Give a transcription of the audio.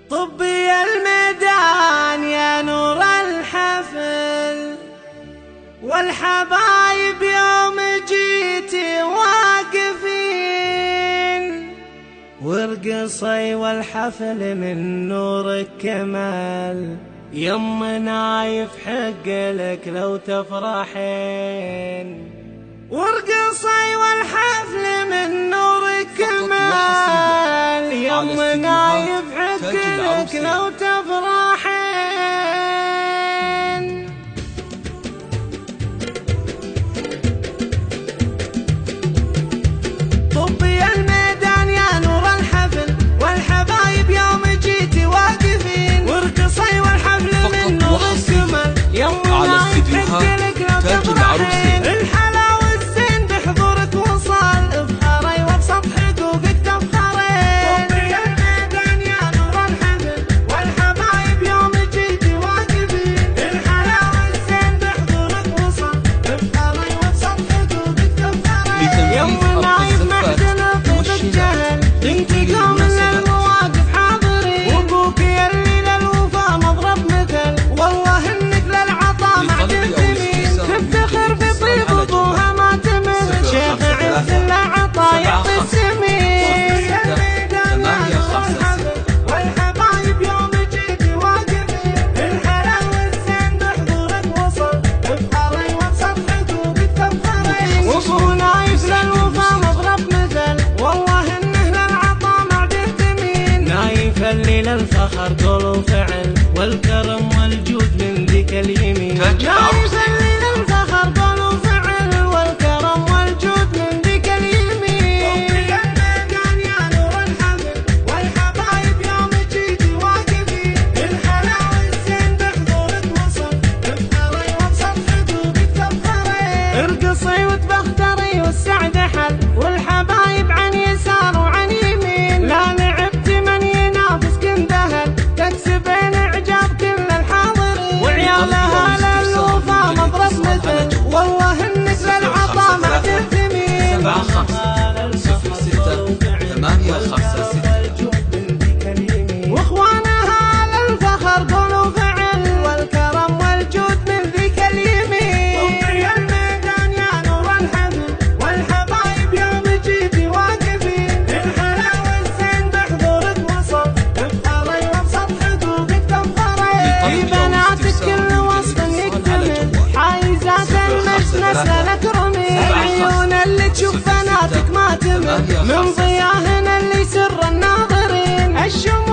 طبي الميدان يا نور الحفل، والحبايب يوم جيتي واقفين، وارقصي والحفل من نورك كمال، يم نايف حق لك لو تفرحين، وارقصي والحفل من نورك كمال، يم نايف حق لك لو تفرحين. طبي الميدان يا نور الحفل، والحبايب يوم جيتي واقفين، وارقصي والحفل من نورك كمال، يم نايف حق لك لو تفرحين. الحلا والزين بحضورك وصال، افخري وابسط حقوقك تفخرين. طبي الميدان يا نور الحفل، والحبايب يوم جيتي واقفين، الحلا والزين بحضورك وصال، افخري وابسط حقوقك تفخرين. يوم نايف محزن طيبك جهل، انتقام من المواقف حاضرين، وابوك يلي للوفا مضرب مثل، والله انك للعطا معدن ثمين، تفتخر بطيب ابوها ما تمل، شيخ عز العطا يعطي السمين. والحبايب يوم جيتي واقفين، الحلا والزين بحضورك وصل، افخري وابسط حقوقك تفخرين. وابو نايف للوفا مضرب مثل، والله انه للعطا معدن ثمين، نايف اللي للفخر قول وفعل، والكرم والجود من ذيك اليمين، نايف اللي للفخر قول وفعل، والكرم والجود من ذيك اليمين. طبي الميدان يا نور الحفل، والحبايب يوم جيتي واقفين، الحلا والزين بحضورك وصل، افخري وابسط حقوقك تفخرين. ارقصي وتبختري والسعد حل، والحبايب عن يسار وعن يمين، لا لعبت من ينافسك اندهل، تكسبين اعجاب كل الحاضرين، وعيالها للوفا مضرب مثل، والله انك للعطا معدن ثمين. 75068556، واخوانها للفخر قول وفعل، والكرم والجود من ذيك اليمين. طبي الميدان يا نور الحفل، والحبايب يوم جيتي واقفين، الحلا والزين بحضورك وصل، افخري وابسط حقوقك تفخرين. في بناتك كل وصف يكتمل، حايزات المجد نسلك رمي، العيون اللي تشوف بناتك ما تمل، من ضياهن اللي سر الناظرين، الشموع